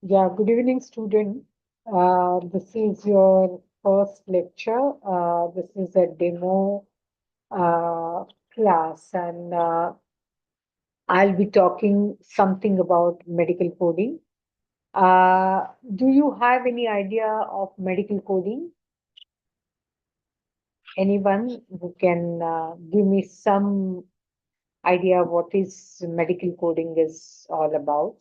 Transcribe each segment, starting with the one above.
Yeah, good evening, student. This is your first lecture. This is a demo class, and I'll be talking something about medical coding. Do you have any idea of medical coding? Anyone who can give me some idea what is medical coding is all about?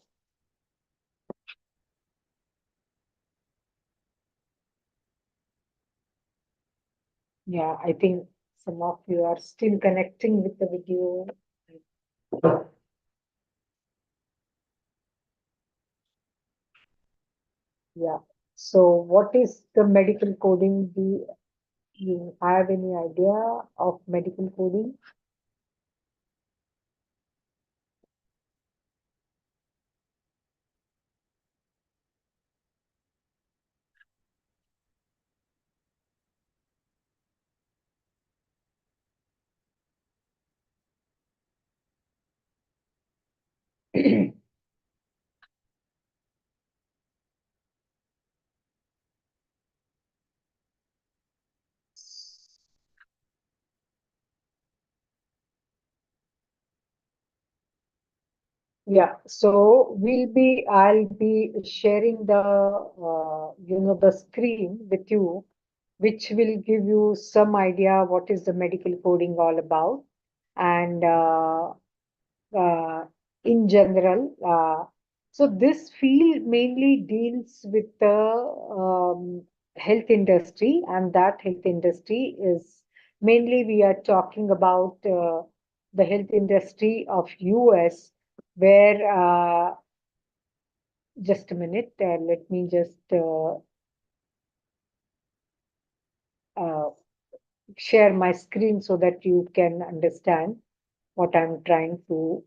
Yeah, I think some of you are still connecting with the video. Yeah. So what is the medical coding? Do you have any idea of medical coding? Yeah, so I'll be sharing the screen with you, which will give you some idea what is the medical coding all about. And uh, in general. So this field mainly deals with the health industry, and that health industry is mainly we are talking about the health industry of US, where just a minute, let me just uh, share my screen so that you can understand what I'm trying to.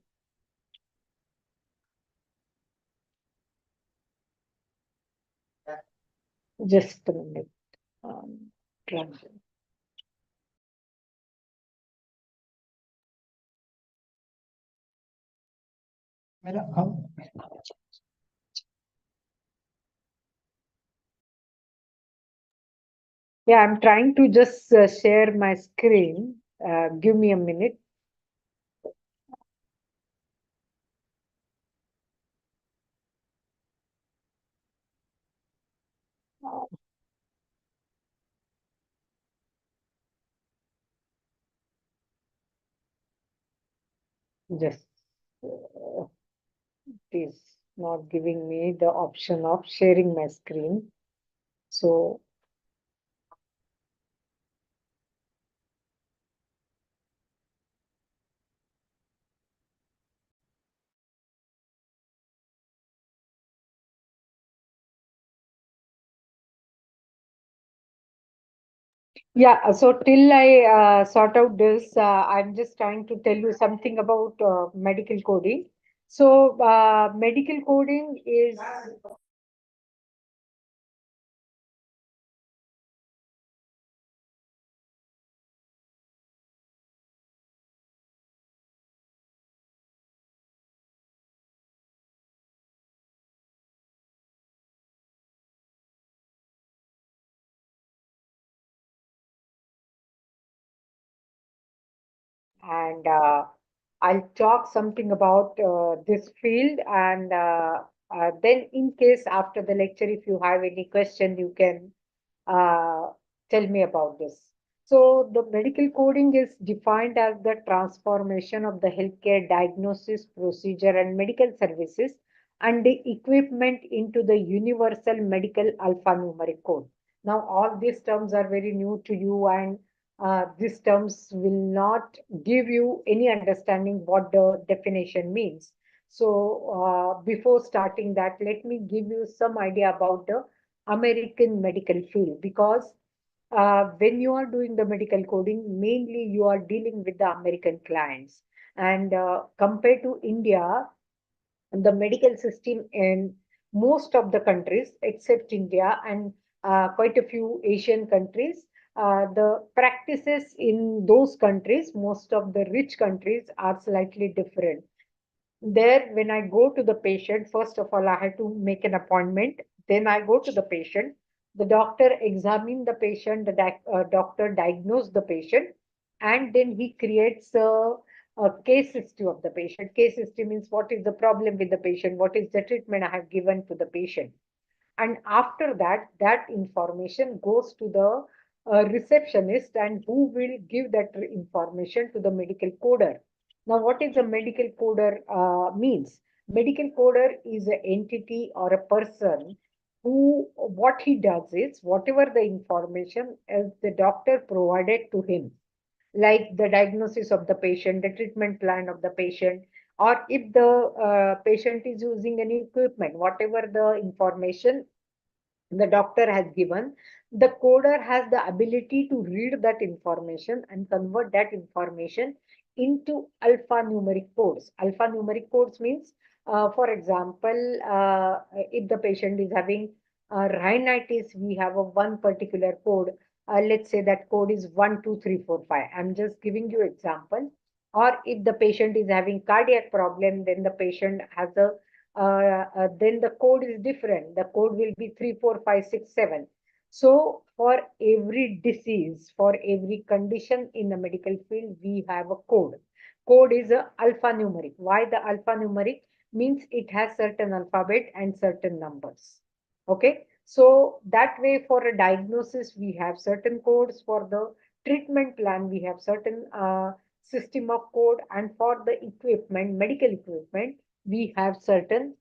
Just a minute. Um, trying to- Yeah, I'm trying to just share my screen. Give me a minute. Uh, just it is not giving me the option of sharing my screen. So yeah, so till I sort out this, I'm just trying to tell you something about medical coding. So medical coding is, and I'll talk something about this field, and then in case after the lecture, if you have any question, you can uh, tell me about this. So the medical coding is defined as the transformation of the healthcare diagnosis, procedure, and medical services and the equipment into the universal medical alphanumeric code. Now, all these terms are very new to you, and these terms will not give you any understanding what the definition means. So, before starting that, let me give you some idea about the American medical field, because when you are doing the medical coding, mainly you are dealing with the American clients. And compared to India, the medical system in most of the countries except India and quite a few Asian countries, the practices in those countries, most of the rich countries, are slightly different. There, when I go to the patient, first of all, I have to make an appointment. Then I go to the patient. The doctor examine the patient, the doctor diagnose the patient, and then he creates a case history of the patient. Case history means what is the problem with the patient, what is the treatment I have given to the patient. And after that, that information goes to the receptionist, and who will give that information to the medical coder. Now, what is a medical coder means? Medical coder is an entity or a person who, what he does is, whatever the information as the doctor provided to him, like the diagnosis of the patient, the treatment plan of the patient, or if the patient is using any equipment, whatever the information the doctor has given, the coder has the ability to read that information and convert that information into alphanumeric codes. Alphanumeric codes means, for example, if the patient is having rhinitis, we have a one particular code. Let's say that code is 12345. I'm just giving you example. Or if the patient is having cardiac problem, then the patient has a then the code is different. The code will be 34567. So for every disease, for every condition in the medical field, we have a code. Code is a alphanumeric. Why the alphanumeric? Means it has certain alphabet and certain numbers. Okay. So that way, for a diagnosis, we have certain codes. For the treatment plan, we have certain system of code. And for the equipment, medical equipment, we have certain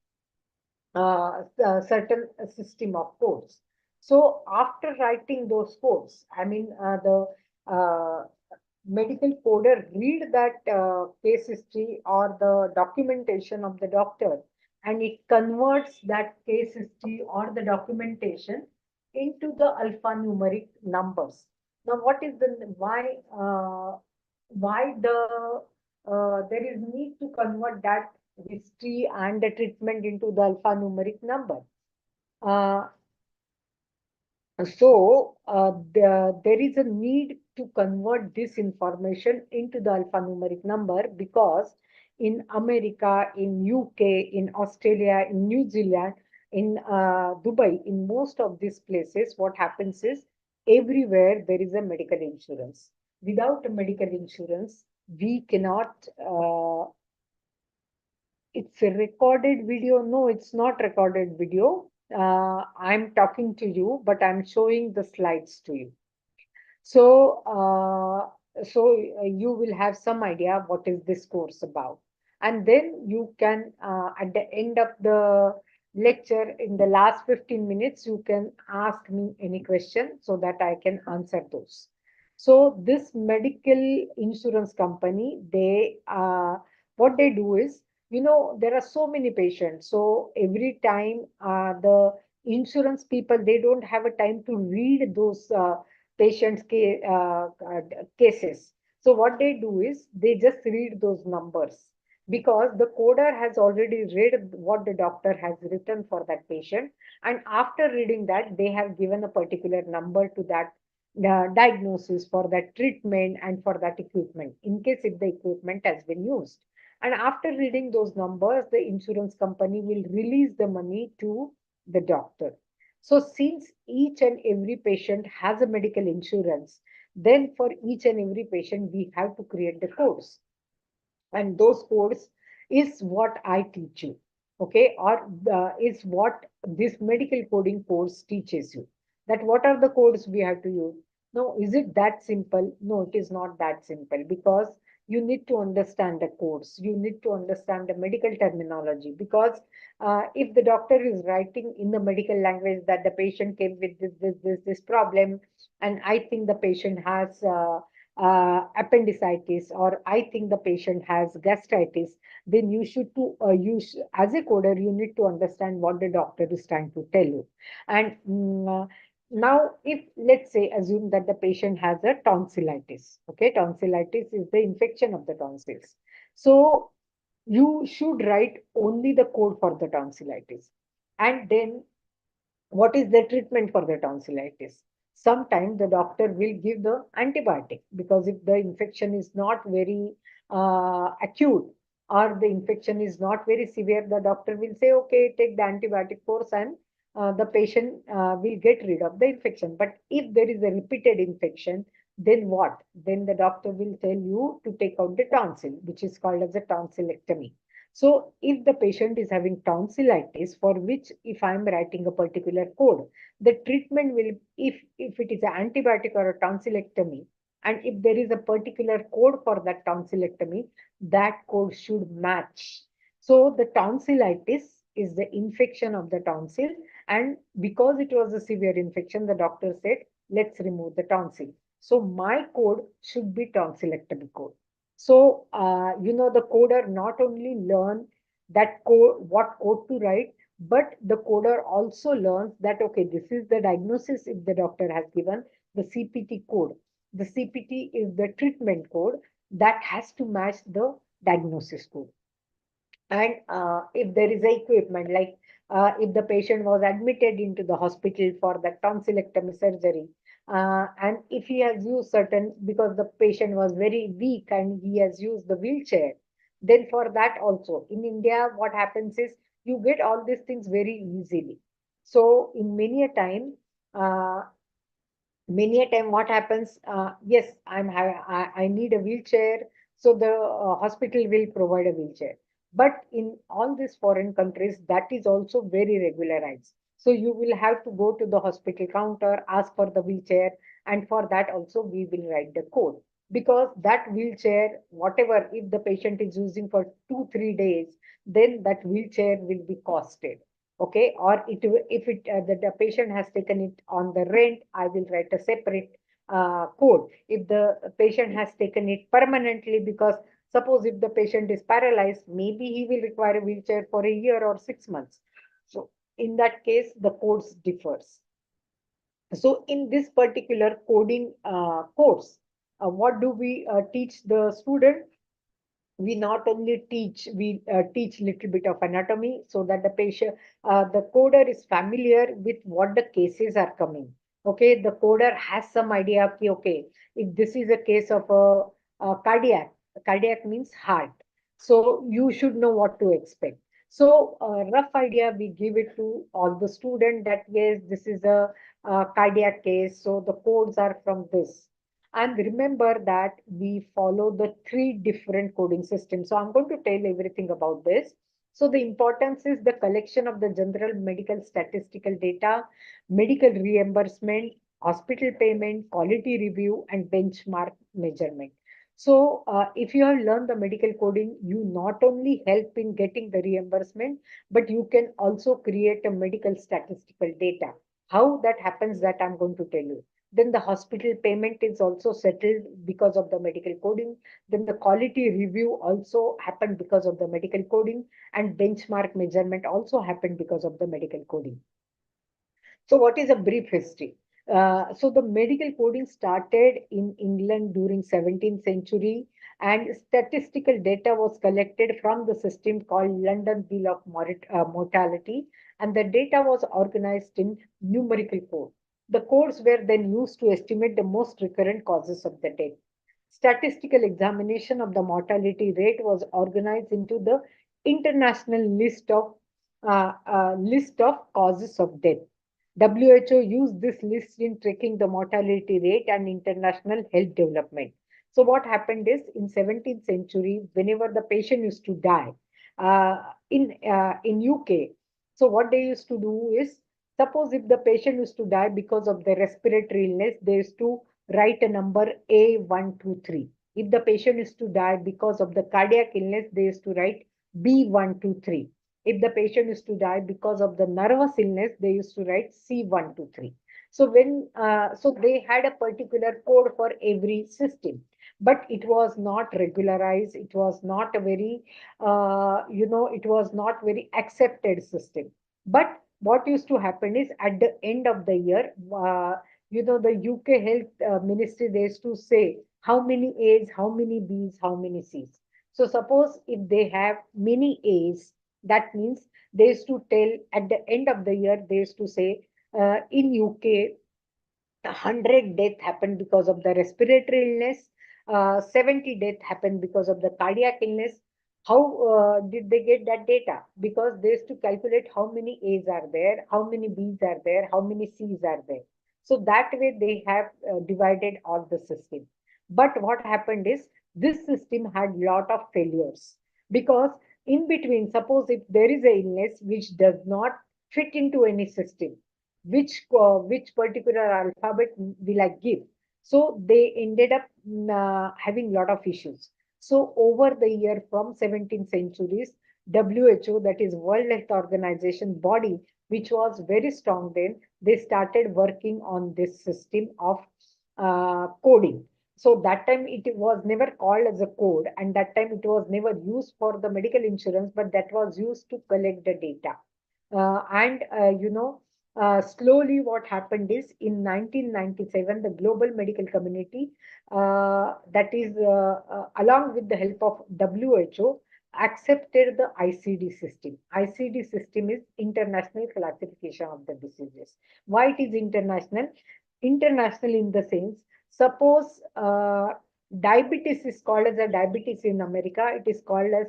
system of codes. So after writing those codes, I mean the uh, medical coder read that case history or the documentation of the doctor, and it converts that case history or the documentation into the alphanumeric numbers. Now, what is the why there is need to convert that history and the treatment into the alphanumeric number? Uh, there is a need to convert this information into the alphanumeric number, because in America, in UK, in Australia, in New Zealand, in Dubai, in most of these places, what happens is everywhere there is a medical insurance. Without a medical insurance, we cannot. It's a recorded video. No, it's not recorded video. I'm talking to you, but I'm showing the slides to you. So, you will have some idea what is this course about. And then you can, at the end of the lecture, in the last 15 minutes, you can ask me any question so that I can answer those. So this medical insurance company, what they do is, there are so many patients. So every time the insurance people, they don't have a time to read those patients' cases. So what they do is they just read those numbers, because the coder has already read what the doctor has written for that patient, and after reading that, they have given a particular number to that diagnosis for that treatment and for that equipment, in case if the equipment has been used. And after reading those numbers, the insurance company will release the money to the doctor. So since each and every patient has a medical insurance, then for each and every patient, we have to create the codes. And those codes is what I teach you. Okay, or is what this medical coding course teaches you. That what are the codes we have to use? No, is it that simple? No, it is not that simple, because you need to understand the codes. You need to understand the medical terminology, because if the doctor is writing in the medical language that the patient came with this problem, and I think the patient has appendicitis, or I think the patient has gastritis, then you should as a coder, you need to understand what the doctor is trying to tell you. And now, if let's say assume that the patient has a tonsillitis, okay, tonsillitis is the infection of the tonsils. So you should write only the code for the tonsillitis, and then what is the treatment for the tonsillitis? Sometimes the doctor will give the antibiotic, because if the infection is not very acute, or the infection is not very severe, the doctor will say, okay, take the antibiotic course and the patient will get rid of the infection. But if there is a repeated infection, then what? Then the doctor will tell you to take out the tonsil, which is called as a tonsillectomy. So if the patient is having tonsillitis, for which if I'm writing a particular code, the treatment will, if it is an antibiotic or a tonsillectomy, and if there is a particular code for that tonsillectomy, that code should match. So the tonsillitis is the infection of the tonsil, and because it was a severe infection, the doctor said, let's remove the tonsil. So my code should be tonsillectomy code. So, the coder not only learn that code, what code to write, but the coder also learns that, okay, this is the diagnosis if the doctor has given the CPT code. The CPT is the treatment code that has to match the diagnosis code. And if there is a equipment, like if the patient was admitted into the hospital for the tonsillectomy surgery, and if he has used certain, because the patient was very weak and he has used the wheelchair, then for that also, in India, what happens is you get all these things very easily. So in uh, many a time what happens, yes, I need a wheelchair, so the hospital will provide a wheelchair. But in all these foreign countries, that is also very regularized. So you will have to go to the hospital counter, ask for the wheelchair, and for that also we will write the code, because that wheelchair, whatever, if the patient is using for 2 3 days, then that wheelchair will be costed. Okay, or if the patient has taken it on the rent, I will write a separate code. If the patient has taken it permanently, because suppose if the patient is paralyzed, maybe he will require a wheelchair for a year or 6 months. So in that case, the codes differs. So in this particular coding course, what do we teach the student? We not only teach, we teach little bit of anatomy, so that the patient, the coder is familiar with what the cases are coming. Okay, the coder has some idea of, okay, if this is a case of a cardiac means heart, so you should know what to expect. So rough idea we give it to all the student, that yes, this is a cardiac case, so the codes are from this. And remember that we follow the three different coding systems. So I'm going to tell everything about this. So the importance is the collection of the general medical statistical data, medical reimbursement, hospital payment, quality review, and benchmark measurement. So if you have learned the medical coding, you not only help in getting the reimbursement, but you can also create a medical statistical data. How that happens, that I'm going to tell you. Then the hospital payment is also settled because of the medical coding. Then the quality review also happened because of the medical coding, and benchmark measurement also happened because of the medical coding. So what is a brief history? So the medical coding started in England during 17th century, and statistical data was collected from the system called London Wheel of Mortality, and the data was organized in numerical code. The codes were then used to estimate the most recurrent causes of the death. Statistical examination of the mortality rate was organized into the international list of causes of death. WHO used this list in tracking the mortality rate and international health development. So what happened is, in 17th century, whenever the patient used to die, in UK, so what they used to do is, suppose if the patient used to die because of the respiratory illness, they used to write a number A123. If the patient is to die because of the cardiac illness, they used to write B123. If the patient is to die because of the nervous illness, they used to write C123. So so they had a particular code for every system, but it was not regularized. It was not a very, it was not very accepted system. But what used to happen is, at the end of the year, the UK Health Ministry, they used to say how many A's, how many B's, how many C's. So suppose if they have many A's, that means they used to tell at the end of the year, they used to say, in UK, 100 death happened because of the respiratory illness, 70 death happened because of the cardiac illness, How did they get that data? Because they used to calculate how many A's are there, how many B's are there, how many C's are there. So that way they have divided all the system. But what happened is this system had lot of failures because in between, suppose if there is a illness which does not fit into any system, which particular alphabet will I give? So they ended up having lot of issues. So over the year from 17th centuries, WHO, that is World Health Organization body, which was very strong then, they started working on this system of coding. So that time it was never called as a code, and that time it was never used for the medical insurance, but that was used to collect the data. And slowly what happened is in 1997, the global medical community, that is along with the help of WHO, accepted the ICD system. ICD system is International Classification of the Diseases. Why it is international? International in the sense, suppose diabetes is called as a diabetes in America, it is called as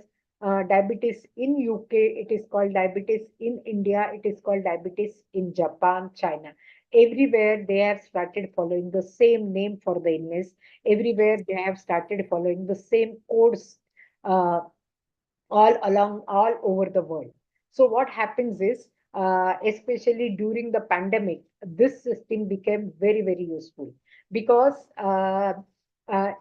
diabetes in UK, it is called diabetes in India, it is called diabetes in Japan, China. Everywhere they have started following the same name for the illness. Everywhere they have started following the same codes uh, all along, all over the world. So what happens is, especially during the pandemic, this system became very, very useful because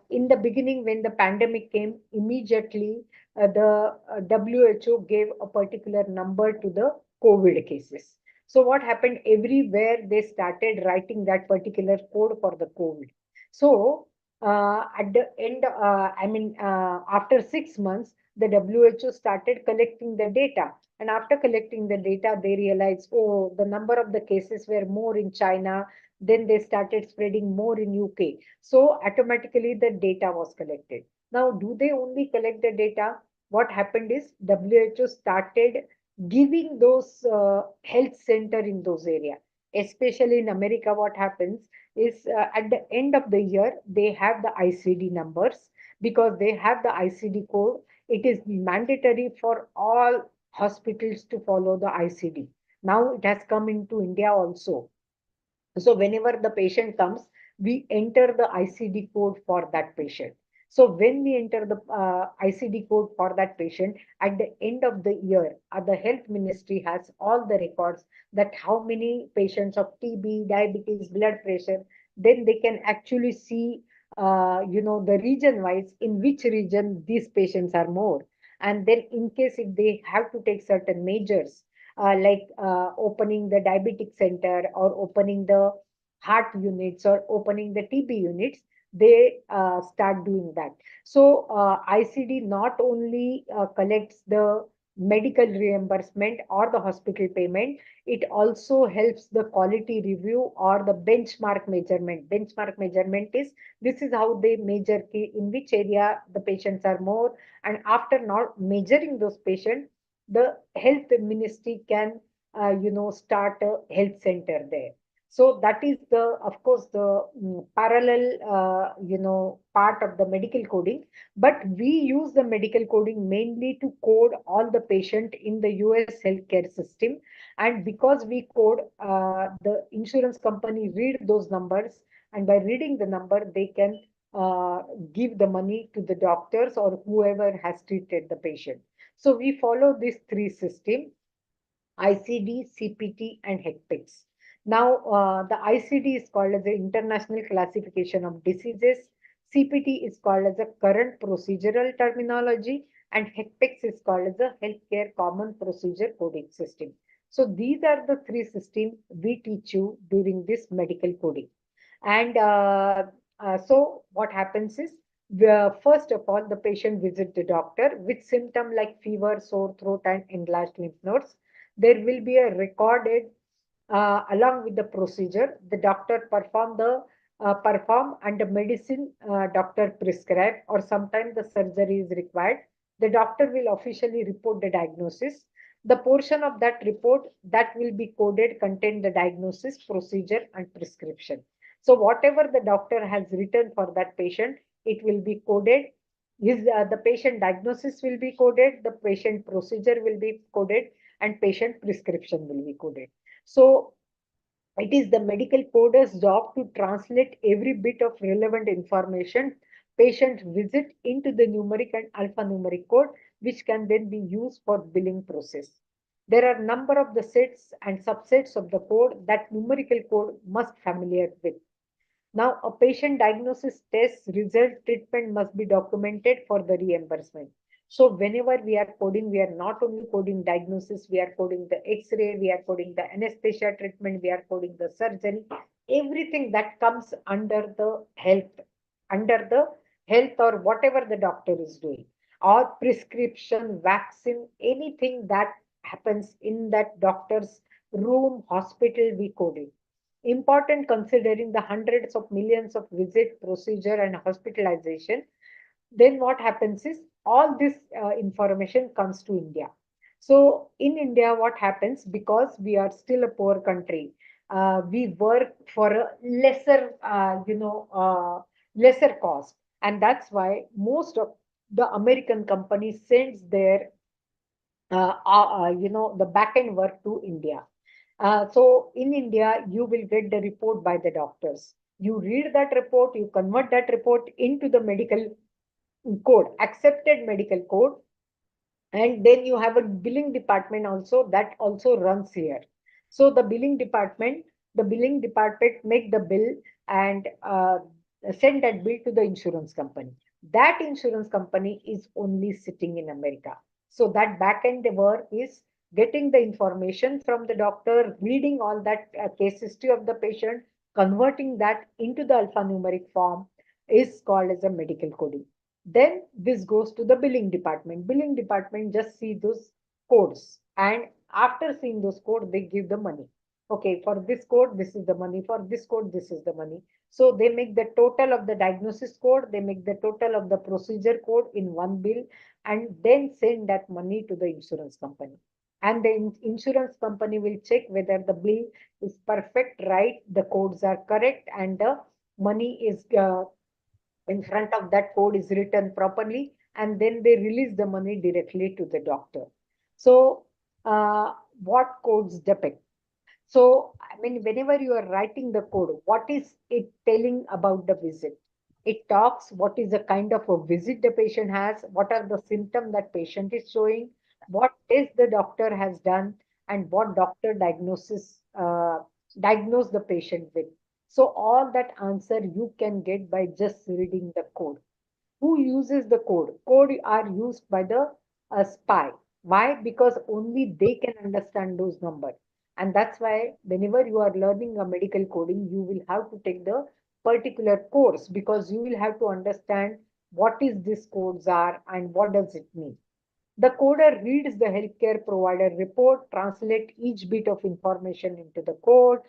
in the beginning, when the pandemic came, immediately the WHO gave a particular number to the COVID cases. So what happened? Everywhere they started writing that particular code for the COVID. So at the end, after 6 months, the WHO started collecting the data. And after collecting the data, they realized, oh, the number of the cases were more in China. Then they started spreading more in UK. So automatically the data was collected. Now, do they only collect the data? What happened is WHO started giving those health center in those areas. Especially in America, what happens is at the end of the year, they have the ICD numbers because they have the ICD code. It is mandatory for all hospitals to follow the ICD. Now it has come into India also. So whenever the patient comes, we enter the ICD code for that patient. So when we enter the ICD code for that patient, at the end of the year, the health ministry has all the records that how many patients of TB, diabetes, blood pressure, then they can actually see, the region wise in which region these patients are more. And then in case if they have to take certain measures, like opening the diabetic center or opening the heart units or opening the TB units, they start doing that. So ICD not only collects the medical reimbursement or the hospital payment, it also helps the quality review or the benchmark measurement. Benchmark measurement is, this is how they measure in which area the patients are more, and after not measuring those patients, the health ministry can start a health center there. So that is the, of course, the parallel part of the medical coding. But we use the medical coding mainly to code all the patient in the US healthcare system. And because we code, the insurance company read those numbers, and by reading the number they can give the money to the doctors or whoever has treated the patient. So we follow these three systems: ICD, CPT, and HCPCS. Now, the ICD is called as the International Classification of Diseases. CPT is called as a current procedural terminology, and HCPCS is called as a Healthcare Common Procedure Coding System. So these are the three systems we teach you during this medical coding. And so what happens is, first of all, the patient visits the doctor with symptom like fever, sore throat, and enlarged lymph nodes. There will be a recorded along with the procedure. The doctor perform and the medicine doctor prescribe, or sometimes the surgery is required. The doctor will officially report the diagnosis. The portion of that report that will be coded contain the diagnosis, procedure, and prescription. So whatever the doctor has written for that patient, it will be coded The patient diagnosis will be coded, the patient procedure will be coded, and patient prescription will be coded. So it is the medical coder's job to translate every bit of relevant information patient visit into the numeric and alphanumeric code, which can then be used for billing process. There are number of the sets and subsets of the code that numerical code must familiar with. Now, a patient diagnosis test result treatment must be documented for the reimbursement. So whenever we are coding, we are not only coding diagnosis, we are coding the X-ray, we are coding the anesthesia treatment, we are coding the surgery, everything that comes under the health or whatever the doctor is doing, or prescription, vaccine, anything that happens in that doctor's room, hospital, we code it. Important considering the hundreds of millions of visit, procedure, and hospitalization. Then what happens is all this information comes to India. So in India, what happens, because we are still a poor country, we work for a lesser cost, and that's why most of the American companies sends their the back end work to India. So in India, you will get the report by the doctors. You read that report, you convert that report into the medical code, accepted medical code, and then you have a billing department also that also runs here. So the billing department make the bill and send that bill to the insurance company. That insurance company is only sitting in America. So that back end work is getting the information from the doctor, reading all that case history of the patient, converting that into the alphanumeric form, is called as a medical coding. Then this goes to the billing department. Billing department just see those codes, and after seeing those codes, they give the money. Okay, for this code, this is the money. For this code, this is the money. So they make the total of the diagnosis code, they make the total of the procedure code in one bill, and then send that money to the insurance company. And the insurance company will check whether the bill is perfect, right, the codes are correct, and the money is in front of that code is written properly, and then they release the money directly to the doctor. So what codes depict? So I mean, whenever you are writing the code, what is it telling about the visit? It talks what is the kind of a visit the patient has, what are the symptoms that patient is showing, what test the doctor has done, and what doctor diagnose the patient with. So all that answer you can get by just reading the code. Who uses the code? Code are used by the spy. Why? Because only they can understand those numbers. And that's why whenever you are learning a medical coding, you will have to take the particular course, because you will have to understand what is this codes are and what does it mean. The coder reads the healthcare provider report, translate each bit of information into the code.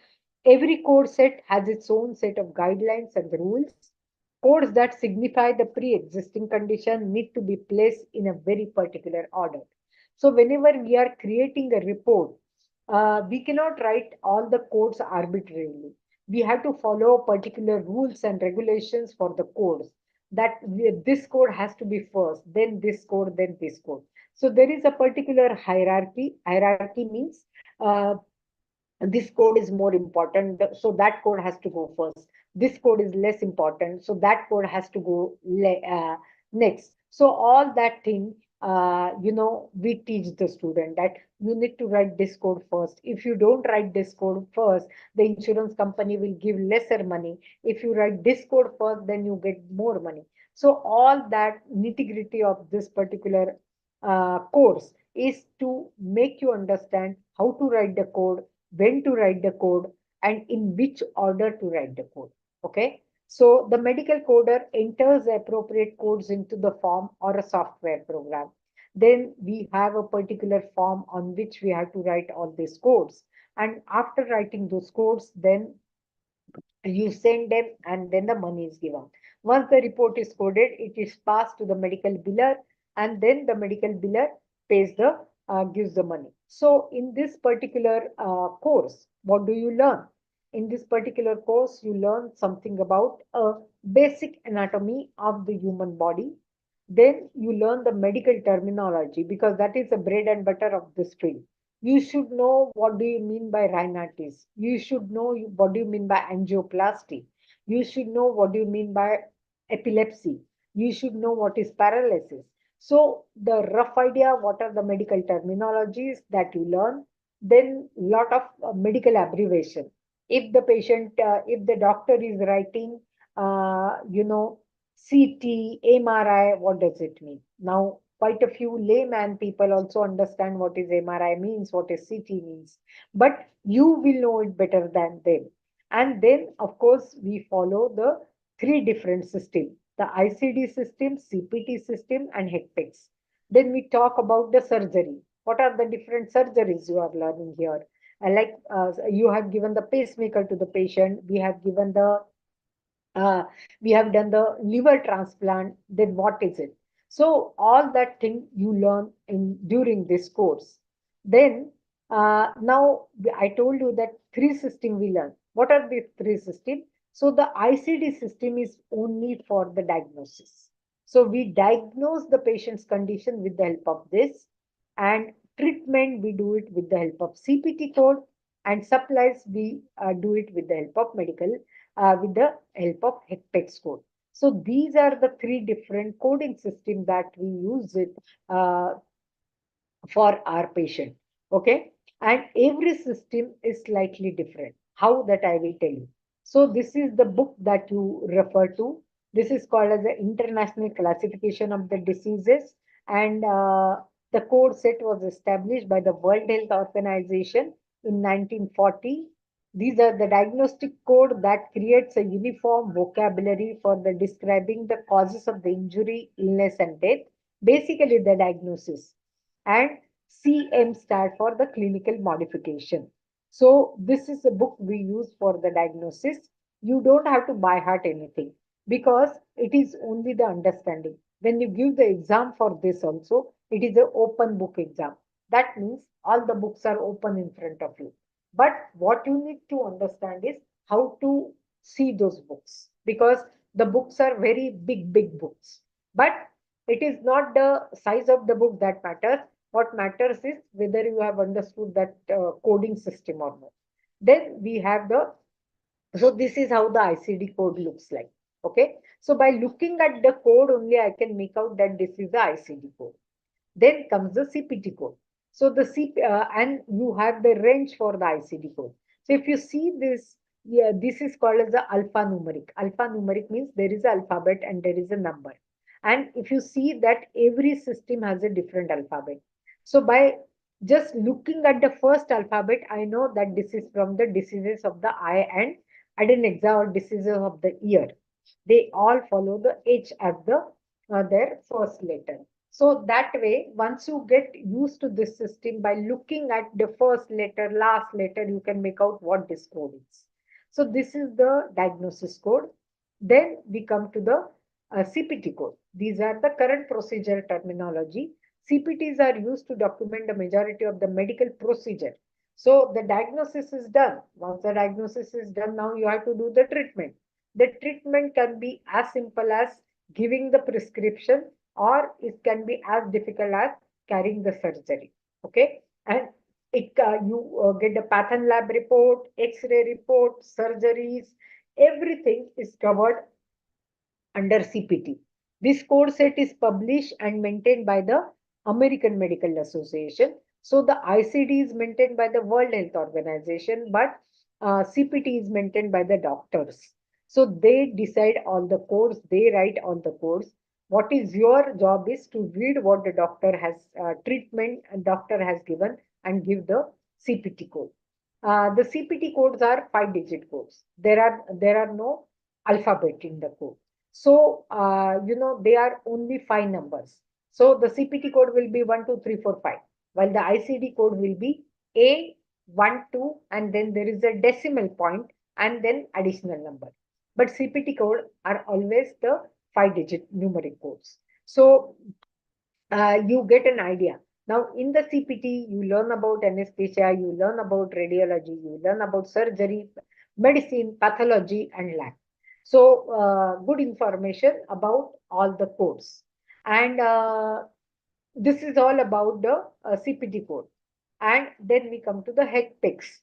Every code set has its own set of guidelines and rules. Codes that signify the pre-existing condition need to be placed in a very particular order. So whenever we are creating a report, we cannot write all the codes arbitrarily. We have to follow particular rules and regulations for the codes. This code has to be first, then this code, then this code. So there is a particular hierarchy. Hierarchy means this code is more important, so that code has to go first. This code is less important, so that code has to go next. So all that thing, we teach the student that you need to write this code first. If you don't write this code first, the insurance company will give lesser money. If you write this code first, then you get more money. So all that nitty-gritty of this particular course is to make you understand how to write the code, when to write the code, and in which order to write the code. Okay. So the medical coder enters the appropriate codes into the form or a software program. Then we have a particular form on which we have to write all these codes. And after writing those codes, then you send them and then the money is given. Once the report is coded, it is passed to the medical biller, and then the medical biller gives the money. So in this particular course, what do you learn? In this particular course, you learn something about a basic anatomy of the human body, Then you learn the medical terminology because that is the bread and butter of this field. You should know what do you mean by rhinitis. You should know what do you mean by angioplasty. You should know what do you mean by epilepsy. You should know what is paralysis. So the rough idea, what are the medical terminologies that you learn, then lot of medical abbreviation. If the doctor is writing, CT, MRI, what does it mean? Now, quite a few layman people also understand what is MRI means, what is CT means, but you will know it better than them. And then, of course, we follow the three different systems, the ICD system, CPT system, and HECPEX. Then we talk about the surgery. What are the different surgeries you are learning here? You have given the pacemaker to the patient, uh, we have done the liver transplant, then what is it? So all that thing you learn in during this course. Then now I told you that three system we learn. What are the three system? So the ICD system is only for the diagnosis. So we diagnose the patient's condition with the help of this, and treatment we do it with the help of CPT code, and supplies we do it with the help of medical with the help of HECPEX code. So these are the three different coding systems that we use it uh, for our patient. Okay. And every system is slightly different. How that I will tell you. So this is the book that you refer to. This is called as the International Classification of the Diseases. And the code set was established by the World Health Organization in 1940. These are the diagnostic code that creates a uniform vocabulary for the describing the causes of the injury, illness, and death. Basically, the diagnosis. And CM stand for the clinical modification. So this is a book we use for the diagnosis. You don't have to by heart anything because it is only the understanding. When you give the exam for this also, it is an open book exam. That means all the books are open in front of you. But what you need to understand is how to see those books because the books are very big, big books. But it is not the size of the book that matters. What matters is whether you have understood that coding system or not. Then we have the, so this is how the ICD code looks like. Okay. So by looking at the code only, I can make out that this is the ICD code. Then comes the CPT code. So and you have the range for the ICD code. So if you see this, yeah, this is called as the alphanumeric. Alphanumeric means there is an alphabet and there is a number. And if you see that every system has a different alphabet. So by just looking at the first alphabet, I know that this is from the diseases of the eye and adenexa or diseases of the ear. They all follow the H as their first letter. So that way, once you get used to this system by looking at the first letter, last letter, you can make out what this code is. So this is the diagnosis code. Then we come to the CPT code. These are the current procedure terminology. CPTs are used to document the majority of the medical procedure. So the diagnosis is done. Once the diagnosis is done, now you have to do the treatment. The treatment can be as simple as giving the prescription, or it can be as difficult as carrying the surgery. Okay. And you get the path and lab report, x-ray report, surgeries, everything is covered under CPT. This code set is published and maintained by the American Medical Association. So the ICD is maintained by the World Health Organization, but CPT is maintained by the doctors. So they decide all the codes, they write all the codes. What is your job is to read what the doctor has treatment and doctor has given and give the CPT code. The CPT codes are 5-digit codes. There are no alphabet in the code. So, they are only 5 numbers. So the CPT code will be 1, 2, 3, 4, 5, while the ICD code will be A, 1, 2, and then there is a decimal point and then additional number. But CPT code are always the 5-digit numeric codes. So you get an idea. Now, in the CPT, you learn about anesthesia, you learn about radiology, you learn about surgery, medicine, pathology, and lab. So, good information about all the codes. And this is all about the CPT code. And then we come to the HCPCS.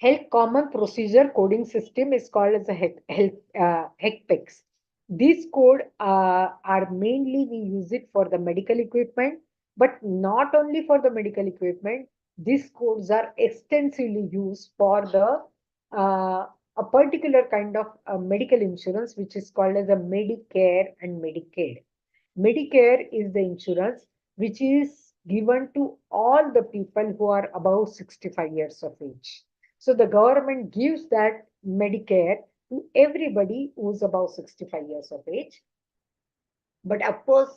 Health Common Procedure Coding System is called as a HCPCS. These code are mainly we use it for the medical equipment, but not only for the medical equipment. These codes are extensively used for the a particular kind of medical insurance, which is called as a Medicare and Medicaid. Medicare is the insurance which is given to all the people who are above 65 years of age. So the government gives that Medicare to everybody who's above 65 years of age. But of course,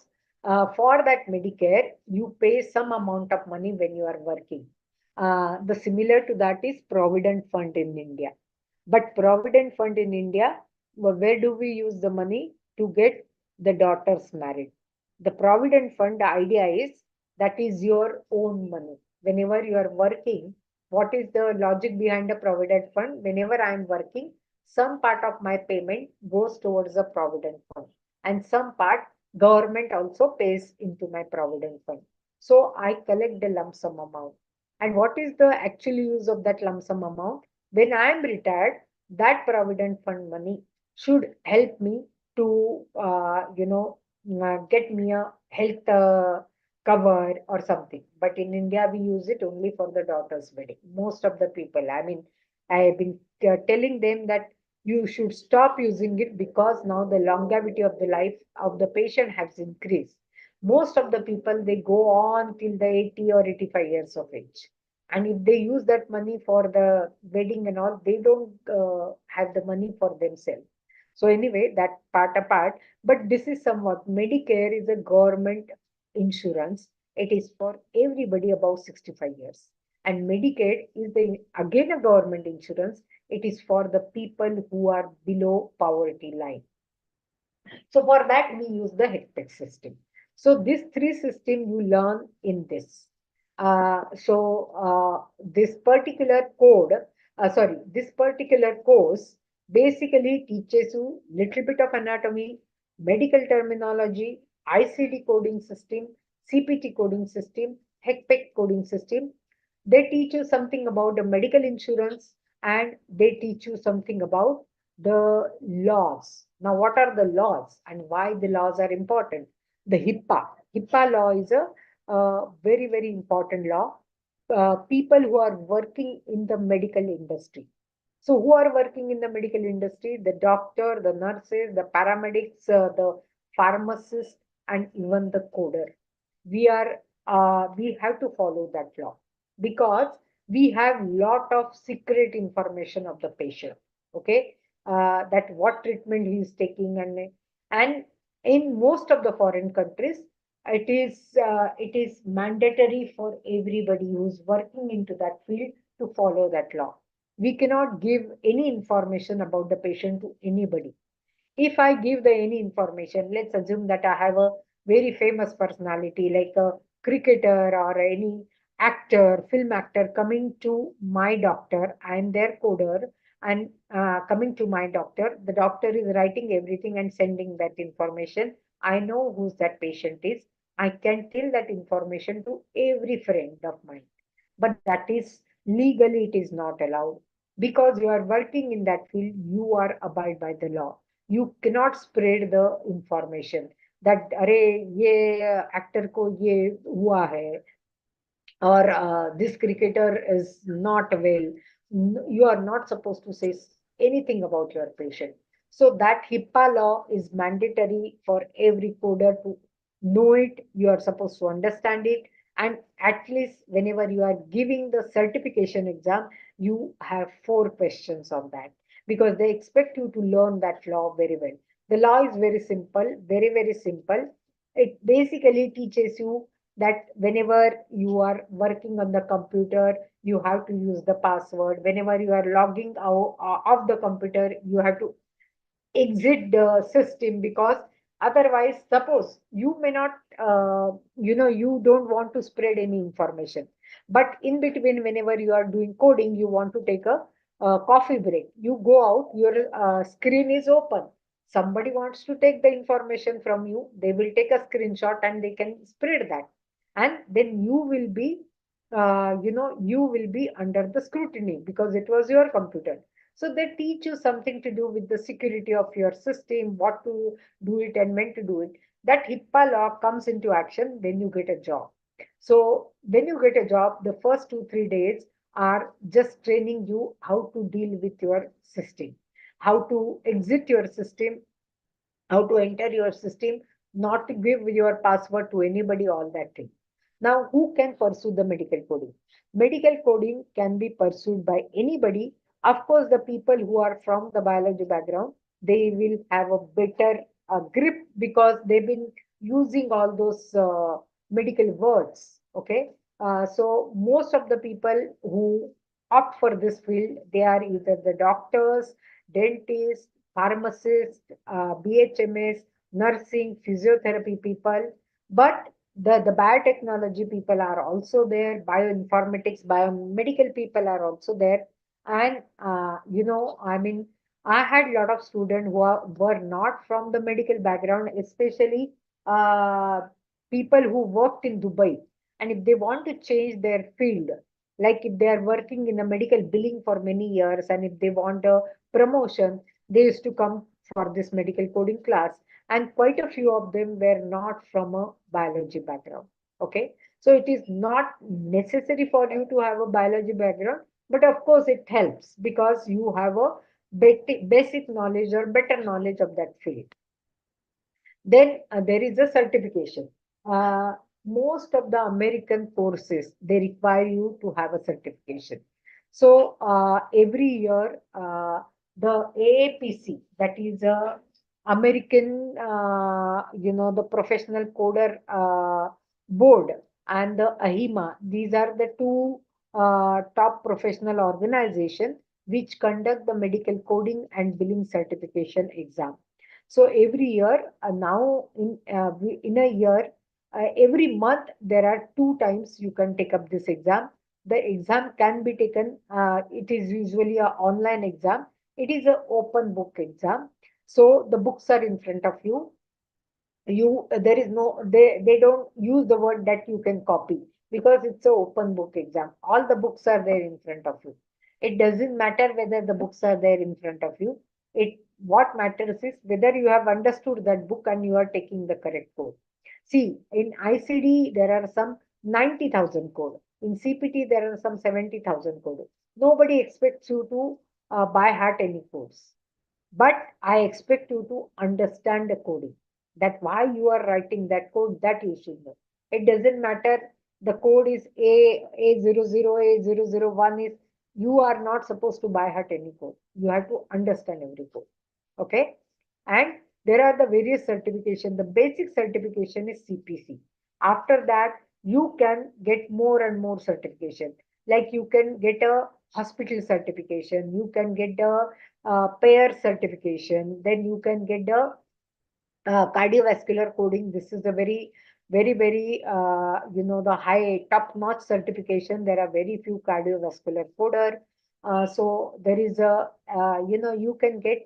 for that Medicare, you pay some amount of money when you are working. The similar to that is Provident Fund in India. But Provident Fund in India, where do we use the money to get the daughters married? The Provident Fund, the idea is that is your own money. Whenever you are working, what is the logic behind a Provident Fund? Whenever I am working, some part of my payment goes towards the Provident Fund, and some part government also pays into my Provident Fund. So I collect the lump sum amount. And what is the actual use of that lump sum amount? When I am retired, that Provident Fund money should help me to, get me a health cover or something. But in India, we use it only for the daughter's wedding. Most of the people, I mean, I have been telling them that you should stop using it because now the longevity of the life of the patient has increased. Most of the people, they go on till the 80 or 85 years of age. And if they use that money for the wedding and all, they don't have the money for themselves. So anyway, that part apart, but this is somewhat Medicare is a government insurance. It is for everybody above 65 years. And Medicaid is the again a government insurance. It is for the people who are below poverty line. So for that, we use the HCPCS system. So these three systems you learn in this. This particular code, this particular course basically teaches you little bit of anatomy, medical terminology, ICD coding system, CPT coding system, HCPCS coding system. They teach you something about the medical insurance, and they teach you something about the laws. Now, what are the laws and why the laws are important? The HIPAA law is a very, very important law. People who are working in the medical industry. So, who are working in the medical industry? The doctor, the nurses, the paramedics, the pharmacists, and even the coder. We have to follow that law because we have lot of secret information of the patient. Okay, that what treatment he is taking, and in most of the foreign countries, it is mandatory for everybody who's working into that field to follow that law. We cannot give any information about the patient to anybody. If I give the any information, let's assume that I have a very famous personality like a cricketer or any actor, film actor coming to my doctor, I am their coder, and coming to my doctor, the doctor is writing everything and sending that information. I know who that patient is. I can tell that information to every friend of mine. But that is legally it is not allowed because you are working in that field, you are abide by the law. You cannot spread the information that अरे ये actor को ये हुआ है or this cricketer is not well. You are not supposed to say anything about your patient. So that HIPAA law is mandatory for every coder to know it. You are supposed to understand it. And at least whenever you are giving the certification exam, you have 4 questions on that because they expect you to learn that law very well. The law is very simple, very, very simple. It basically teaches you that whenever you are working on the computer, you have to use the password. Whenever you are logging out of the computer, you have to exit the system because otherwise, suppose you may not, you don't want to spread any information. But in between, whenever you are doing coding, you want to take a coffee break. You go out, your screen is open. Somebody wants to take the information from you, they will take a screenshot and they can spread that. And then you will be, you will be under the scrutiny because it was your computer. So they teach you something to do with the security of your system, what to do it and when to do it. That HIPAA law comes into action when you get a job. So when you get a job, the first 2 3 days are just training you how to deal with your system, how to exit your system, how to enter your system, not to give your password to anybody, all that thing. Now, who can pursue the medical coding? Medical coding can be pursued by anybody. Of course, the people who are from the biology background, they will have a better grip because they've been using all those medical words. Okay. So most of the people who opt for this field, they are either the doctors, dentists, pharmacists, BHMS, nursing, physiotherapy people, but the biotechnology people are also there, bioinformatics, biomedical people are also there. And, I mean, I had a lot of students were not from the medical background, especially uh, people who worked in Dubai. And if they want to change their field, like if they are working in a medical billing for many years, and if they want a promotion, they used to come for this medical coding class, and quite a few of them were not from a biology background. Okay, so it is not necessary for you to have a biology background, but of course it helps because you have a basic knowledge or better knowledge of that field. Then there is a certification. Uh, Most of the American courses, they require you to have a certification. So every year, the AAPC, that is a American, the Professional Coder Board, and the AHIMA, these are the two top professional organizations which conduct the medical coding and billing certification exam. So every year, now in a year, every month there are 2 times you can take up this exam. The exam can be taken. It is usually a online exam. It is an open book exam. So the books are in front of you. There is no, they don't use the word that you can copy because it's an open book exam. All the books are there in front of you. It doesn't matter whether the books are there in front of you. It What matters is whether you have understood that book and you are taking the correct code. See, in ICD there are some 90,000 code. In CPT there are some 70,000 code. Nobody expects you to by heart any codes, but I expect you to understand the coding. That why you are writing that code, that you should know. It doesn't matter the code is A00, A001 is, you are not supposed to buy heart any code. You have to understand every code. Okay. And there are the various certification. The basic certification is CPC. After that, you can get more and more certification. Like you can get a hospital certification, you can get a payer certification, then you can get the cardiovascular coding. This is a very, very, very, the high top notch certification. There are very few cardiovascular coder. So there is a, you can get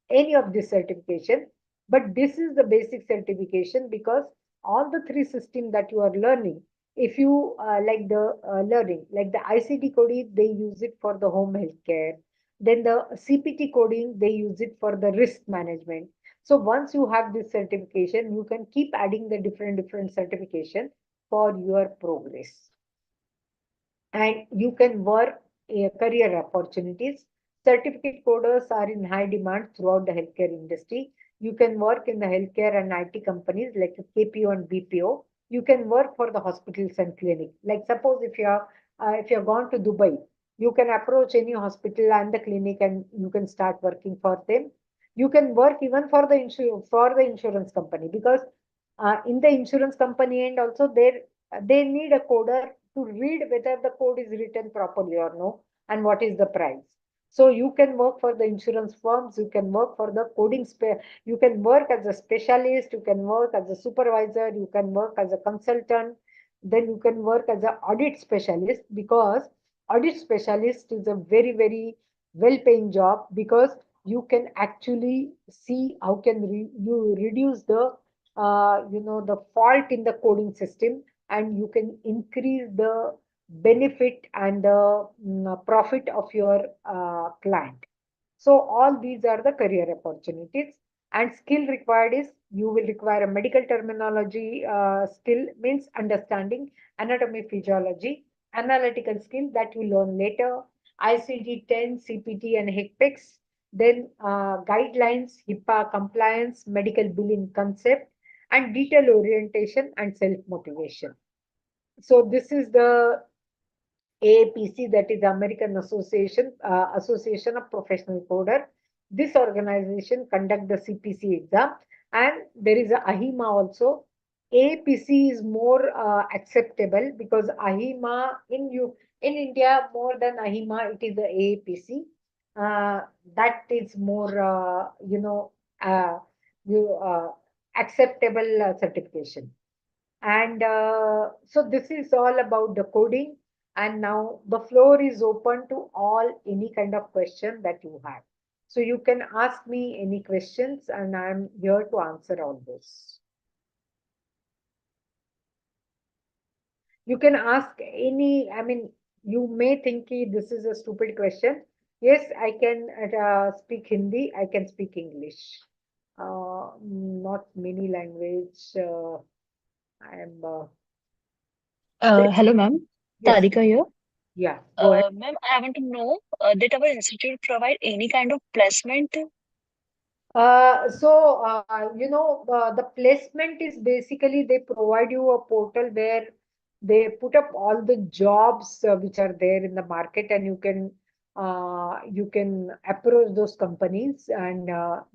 any of this certification, but this is the basic certification because all the three systems that you are learning, if you like the learning, like the ICD coding, they use it for the home healthcare. Then the CPT coding, they use it for the risk management. So once you have this certification, you can keep adding the different certification for your progress, and you can work career opportunities. Certificate coders are in high demand throughout the healthcare industry. You can work in the healthcare and IT companies like KPO and BPO. You can work for the hospitals and clinics. Like suppose if you're gone to Dubai, you can approach any hospital and the clinic and you can start working for them. You can work even for the insurance company because in the insurance company and also they need a coder to read whether the code is written properly or no, and what is the price. So you can work for the insurance firms, you can work for the you can work as a specialist, you can work as a supervisor, you can work as a consultant, then you can work as an audit specialist, because audit specialist is a very, very well paying job, because you can actually see how can you reduce the the fault in the coding system, and you can increase the benefit and the profit of your client. So all these are the career opportunities. And skill required is you will require a medical terminology skill, means understanding anatomy, physiology, analytical skill that you learn later, ICD-10, CPT, and HCPCS, then guidelines, HIPAA compliance, medical billing concept, and detail orientation and self-motivation. So this is the AAPC, that is American Association of Professional Coder. This organization conduct the CPC exam, and there is a AHIMA also. AAPC is more acceptable because AHIMA in India more than AHIMA, it is the AAPC. That is more uh, you acceptable certification. And so this is all about the coding. And now the floor is open to all any kind of question that you have. So you can ask me any questions and I'm here to answer all those. You can ask any, I mean, you may think this is a stupid question. Yes, I can speak Hindi, I can speak English. Not many language. I am, Hello, ma'am. yes, Tarika here. yeah, go ahead. Ma'am, I want to know did our institute provide any kind of placement? The placement is basically they provide you a portal where they put up all the jobs which are there in the market, and you can approach those companies and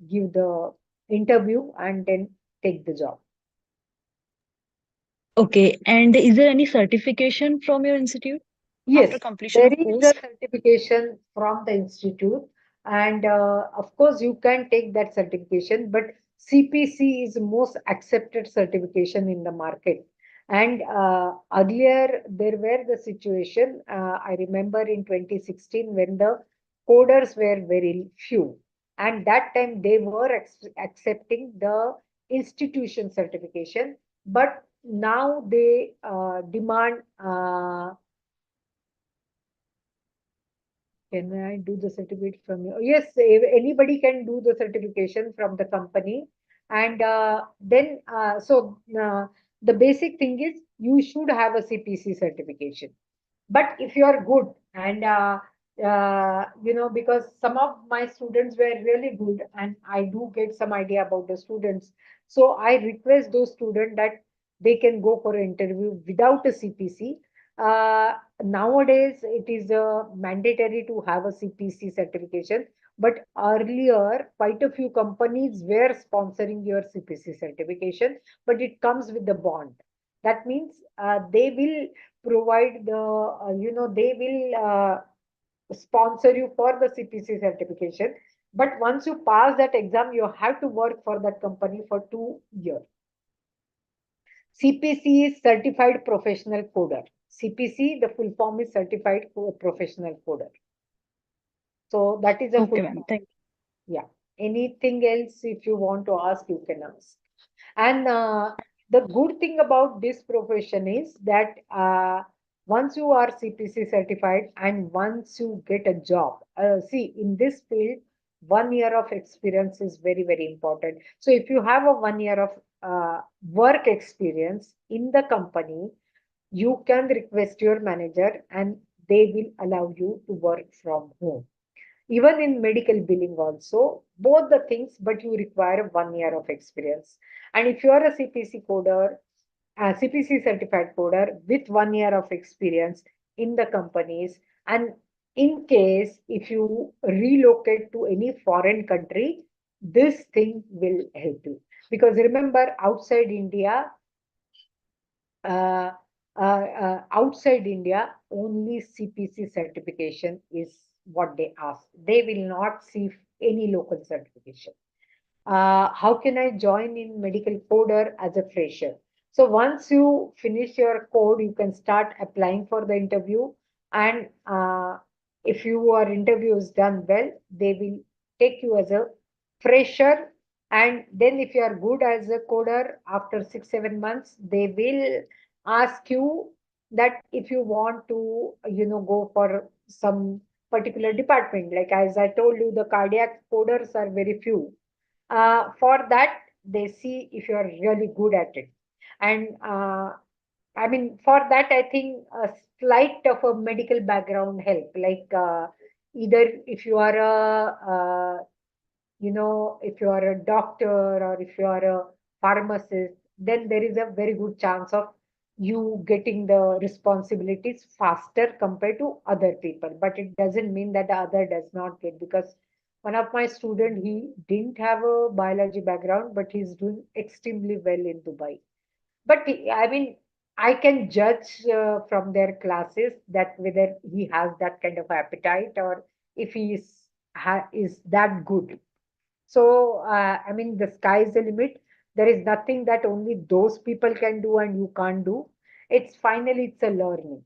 give the interview and then take the job. Okay, and is there any certification from your institute after Yes, completion there of is a course? certification from the institute, and of course, you can take that certification. But CPC is the most accepted certification in the market. And earlier, there were the situation, I remember in 2016 when the coders were very few, and that time they were accepting the institution certification, but now they demand. Can I do the certificate from you? Yes, anybody can do the certification from the company. And then, the basic thing is you should have a CPC certification. But if you are good and, because some of my students were really good and I do get some idea about the students. So I request those students that they can go for an interview without a CPC. Nowadays, it is mandatory to have a CPC certification. But earlier, quite a few companies were sponsoring your CPC certification, but it comes with the bond. That means they will provide they will sponsor you for the CPC certification. But once you pass that exam, you have to work for that company for 2 years. CPC is Certified Professional Coder. CPC, the full form is Certified Professional Coder. So that is a full Okay, ma'am. form. Thank Yeah. Anything else, if you want to ask, you can ask. And the good thing about this profession is that once you are CPC certified and once you get a job, see, in this field, 1 year of experience is very, very important. So if you have a 1 year of work experience in the company, you can request your manager and they will allow you to work from home. Even in medical billing also, both the things, but you require 1 year of experience. And if you are a CPC coder, a CPC certified coder with 1 year of experience in the companies, and in case if you relocate to any foreign country, this thing will help you. Because remember, uh, outside India, only CPC certification is what they ask. They will not see any local certification. How can I join in medical coder as a fresher? So once you finish your code, you can start applying for the interview. And if your interview is done well, they will take you as a fresher. And then if you are good as a coder, after 6 7 months they will ask you that if you want to go for some particular department, like as I told you, the cardiac coders are very few. For that they see if you are really good at it. And I mean, for that, I think a slight of a medical background help. Like either if you are if you are a doctor or if you are a pharmacist, then there is a very good chance of you getting the responsibilities faster compared to other people. But it doesn't mean that the other does not get, because one of my student, he didn't have a biology background, but he's doing extremely well in Dubai. But I mean, I can judge from their classes that whether he has that kind of appetite or if he is that good. So, I mean, the sky is the limit. There is nothing that only those people can do and you can't do. It's a learning,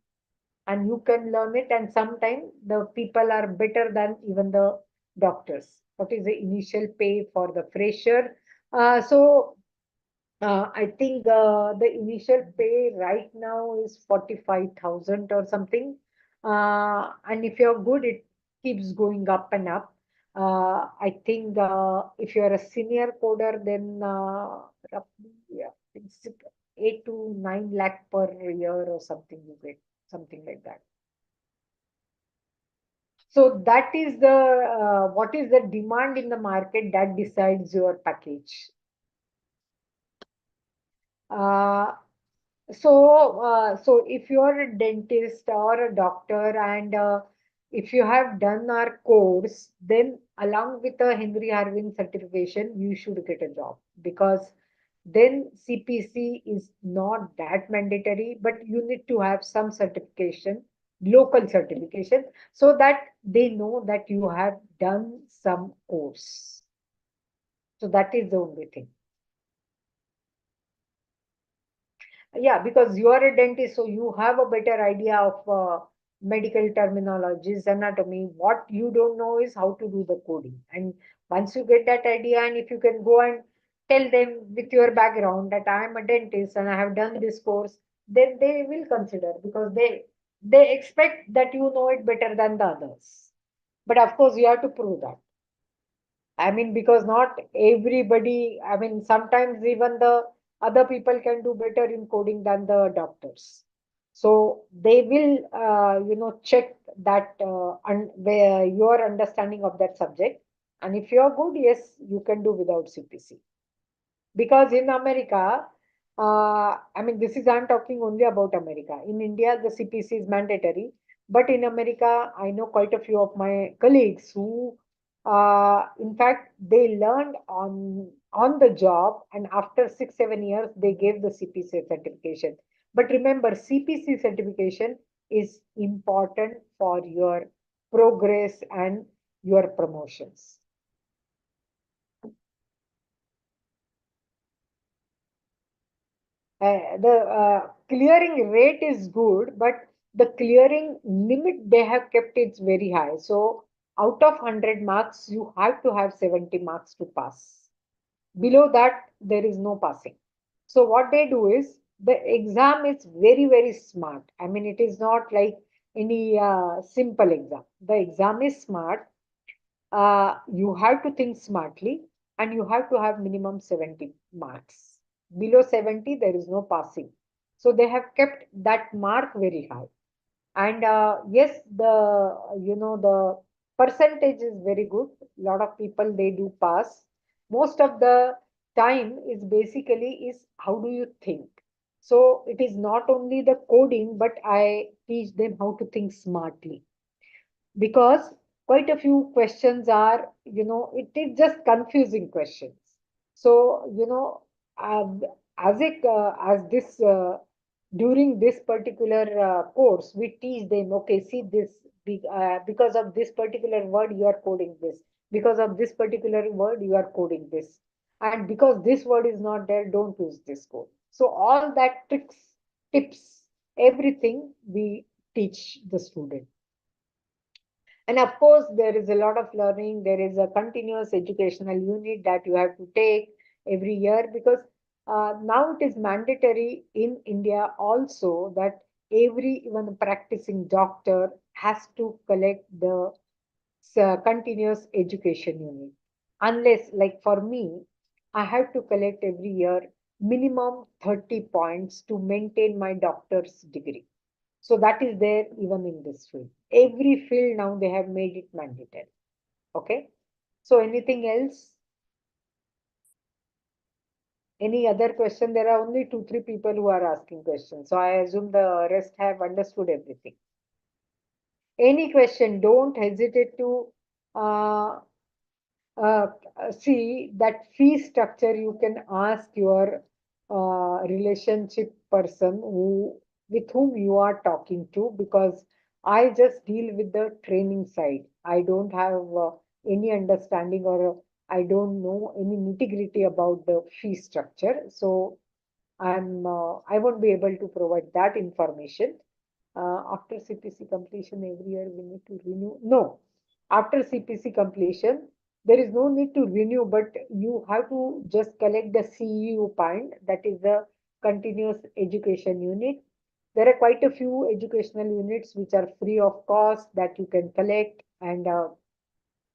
and you can learn it. And sometimes the people are better than even the doctors. What is the initial pay for the fresher? I think the initial pay right now is 45,000 or something. And if you're good, it keeps going up and up. I think if you're a senior coder, then roughly, yeah, it's 8 to 9 lakh per year or something you get, something like that. So that is the what is the demand in the market that decides your package. Uh, So if you are a dentist or a doctor, and if you have done our course, then along with the Henry Harvin certification, you should get a job, because then CPC is not that mandatory, but you need to have some certification, local certification, so that they know that you have done some course. So that is the only thing. Yeah, because you are a dentist, so you have a better idea of medical terminologies, anatomy. What you don't know is how to do the coding. And once you get that idea, and if you can go and tell them with your background that I am a dentist and I have done this course, then they will consider, because they expect that you know it better than the others. But of course, you have to prove that. I mean, because not everybody, I mean, sometimes even the other people can do better in coding than the doctors. So they will, check that where your understanding of that subject. And if you are good, yes, you can do without CPC. Because in America, I mean, this is, I'm talking only about America. In India, the CPC is mandatory. But in America, I know quite a few of my colleagues who, in fact, they learned on the job, and after 6 7 years, they gave the CPC certification. But remember, CPC certification is important for your progress and your promotions. The clearing rate is good, but the clearing limit they have kept it's very high. So out of 100 marks, you have to have 70 marks to pass. Below that, there is no passing. So what they do is the exam is very, very smart. I mean, it is not like any simple exam. The exam is smart. You have to think smartly, and you have to have minimum 70 marks. Below 70, there is no passing. So they have kept that mark very high. And yes, the percentage is very good. A lot of people, they do pass. Most of the time is basically is how do you think. So it is not only the coding, but I teach them how to think smartly, because quite a few questions are, it is just confusing questions. So, um, as this, during this particular course, we teach them, okay, see this, because of this particular word, you are coding this. Because of this particular word, you are coding this. And because this word is not there, don't use this code. So all that tricks, tips, everything we teach the student. And of course, there is a lot of learning. There is a continuous educational unit that you have to take every year, because now it is mandatory in India also that every even practicing doctor has to collect the continuous education unit. Unless, like for me, I have to collect every year minimum 30 points to maintain my doctor's degree. So that is there even in this field. Every field now they have made it mandatory. Okay. So anything else? Any other question? There are only two, three people who are asking questions. So I assume the rest have understood everything. Any question, don't hesitate to uh, uh, see that fee structure. You can ask your relationship person with whom you are talking to, because I just deal with the training side. I don't have any understanding, or I don't know any nitty-gritty about the fee structure. So I won't be able to provide that information. After CPC completion, every year we need to renew. No, after CPC completion, there is no need to renew, but you have to just collect the CEU point, that is the continuous education unit. There are quite a few educational units which are free of cost that you can collect, and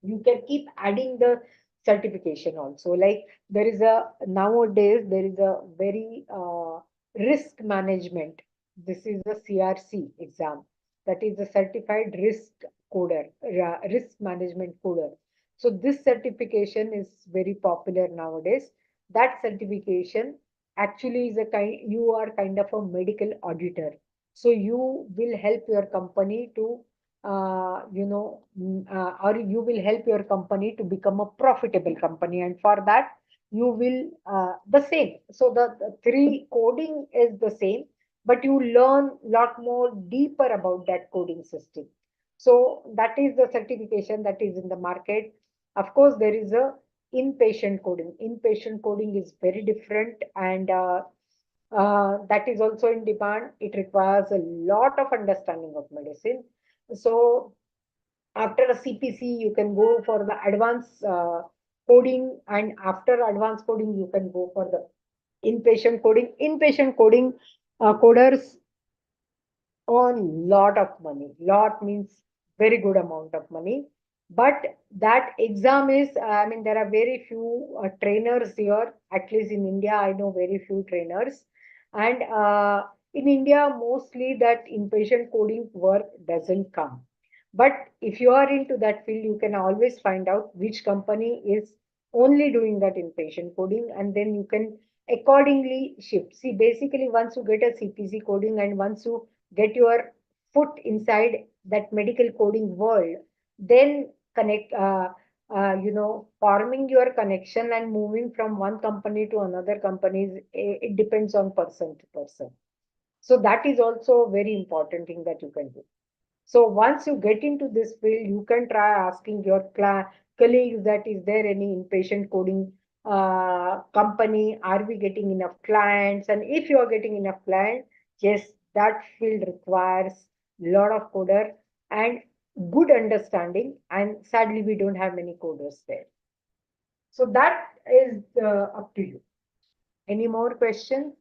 you can keep adding the certification also. Like there is a nowadays there is a very risk management. This is a CRC exam, that is a certified risk coder, risk management coder. So this certification is very popular nowadays. That certification actually is a kind, you are kind of a medical auditor. So you will help your company to or you will help your company to become a profitable company. And for that, you will the same. So the three coding is the same, but you learn lot more deeper about that coding system. So that is the certification that is in the market. Of course, there is a inpatient coding. Inpatient coding is very different, and that is also in demand. It requires a lot of understanding of medicine. So after a CPC, you can go for the advanced coding, and after advanced coding, you can go for the inpatient coding. Inpatient coding coders earn lot of money. Lot means very good amount of money. But that exam is, I mean, there are very few trainers here. At least in India, I know very few trainers. And in India, mostly that inpatient coding work doesn't come. But if you are into that field, you can always find out which company is only doing that inpatient coding, and then you can accordingly shift. See, basically, once you get a CPC coding, and once you get your foot inside that medical coding world, then connect, forming your connection and moving from one company to another company, it depends on person to person. So that is also a very important thing that you can do. So once you get into this field, you can try asking your colleagues that is there any inpatient coding company? Are we getting enough clients? And if you are getting enough clients, yes, that field requires a lot of coder and good understanding. And sadly, we don't have many coders there. So that is up to you. Any more questions?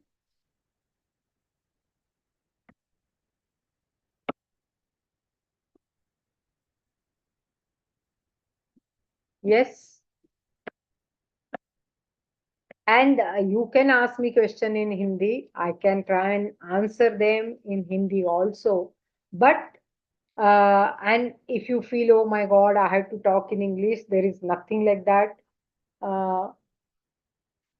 Yes. And you can ask me question in Hindi. I can try and answer them in Hindi also. But and if you feel, oh my God, I have to talk in English, there is nothing like that. Uh,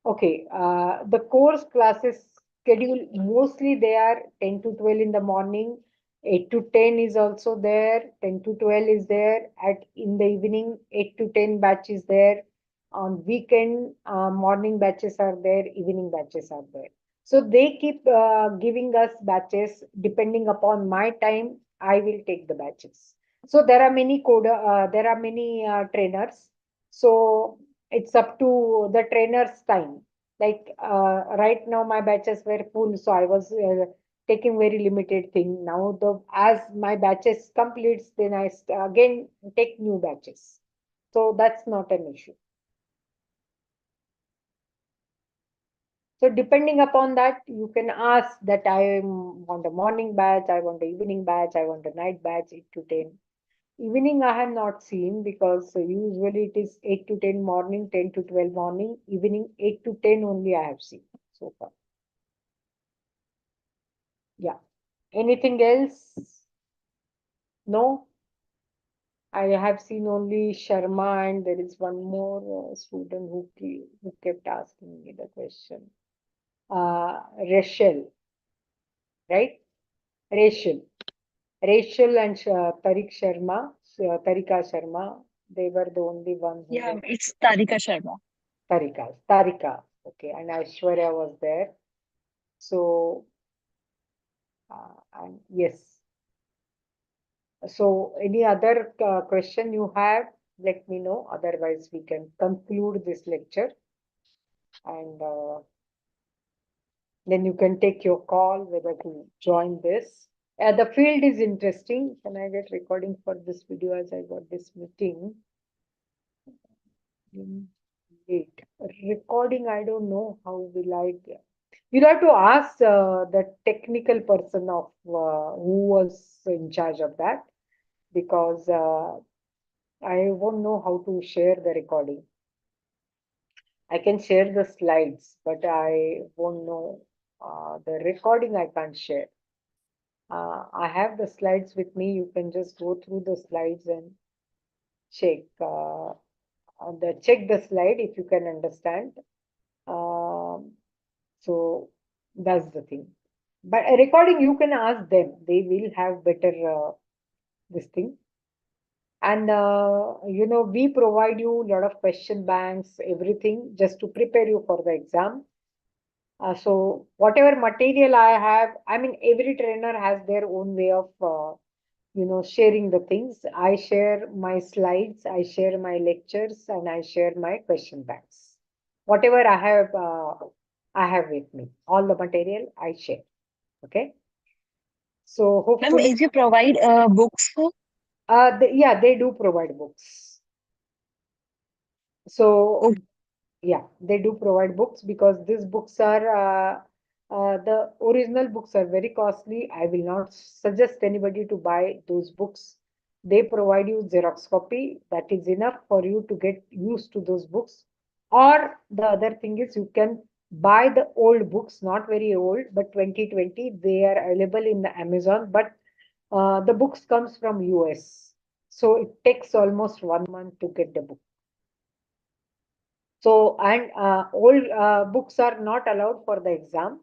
okay, the course classes schedule, mostly they are 10 to 12 in the morning. 8 to 10 is also there. 10 to 12 is there. At in the evening, 8 to 10 batch is there. On weekend, morning batches are there, evening batches are there. So they keep giving us batches depending upon my time. I will take the batches. So there are many there are many trainers. So it's up to the trainer's time. Like right now, my batches were full, so I was taking very limited thing. Now as my batches completes, then I again take new batches. So that's not an issue. So depending upon that, you can ask that I want a morning batch, I want a evening batch, I want a night batch, 8 to 10. Evening I have not seen because usually it is 8 to 10 morning, 10 to 12 morning, evening 8 to 10 only I have seen so far. Yeah. Anything else? No? I have seen only Sharma and there is one more student who kept asking me the question. Rachel, right? Rachel. Rachel and Tarika Sharma, they were the only one who Yeah, were it's Tarika Sharma. Tarika. Okay, and Aishwarya was there. So, and yes. So, any other question you have, let me know. Otherwise, we can conclude this lecture and then you can take your call whether to join this. The field is interesting. Can I get recording for this video as I got this meeting? Wait, recording, I don't know how will I. You'll have to ask the technical person of who was in charge of that because I won't know how to share the recording. I can share the slides, but I won't know the recording I can't share. I have the slides with me. You can just go through the slides and check check the slide if you can understand. Um, so that's the thing. But a recording, you can ask them. They will have better this thing. And we provide you a lot of question banks, everything, just to prepare you for the exam. So whatever material I have, I mean, every trainer has their own way of sharing the things. I share my slides, I share my lectures, and I share my question banks. Whatever I have with me. All the material I share. Okay. So Ma'am, hopefully, is you provide books? yeah, they do provide books. So Oh, yeah, they do provide books because these books are the original books are very costly. I will not suggest anybody to buy those books. They provide you Xerox copy that is enough for you to get used to those books. Or the other thing is you can buy the old books, not very old, but 2020. They are available in the Amazon, but the books comes from US. So it takes almost 1 month to get the book. So, and old books are not allowed for the exam.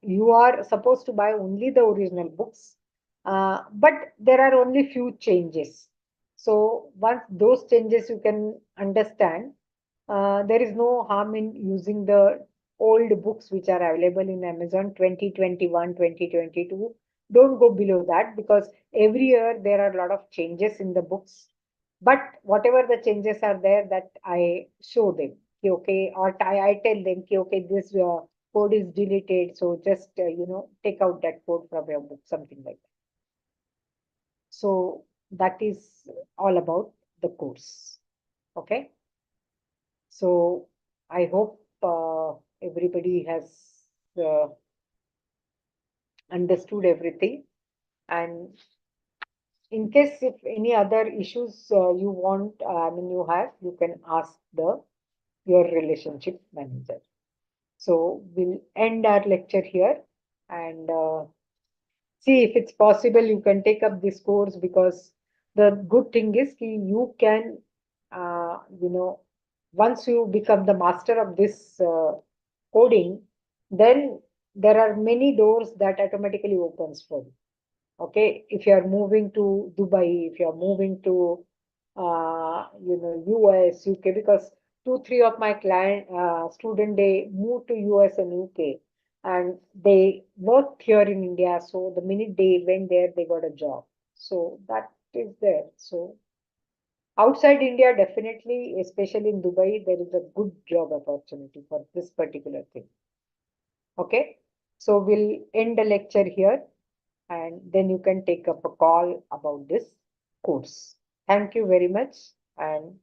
You are supposed to buy only the original books, but there are only few changes. So, once those changes you can understand, there is no harm in using the old books which are available in Amazon 2021, 2022. Don't go below that because every year there are a lot of changes in the books, but whatever the changes are there that I show them, okay, or I tell them, okay, this code is deleted, so just take out that code from your book, something like that. So that is all about the course. Okay. So I hope everybody has understood everything. And in case if any other issues you want, I mean you have, you can ask your relationship manager. So we'll end our lecture here and see if it's possible you can take up this course because the good thing is you can, once you become the master of this coding, then there are many doors that automatically opens for you. Okay, if you are moving to Dubai, if you are moving to US, UK, because 2, 3 of my client student they moved to US and UK, and they worked here in India. So the minute they went there, they got a job. So that is there. So outside India, definitely, especially in Dubai, there is a good job opportunity for this particular thing. Okay. So we'll end the lecture here, and then you can take up a call about this course. Thank you very much, and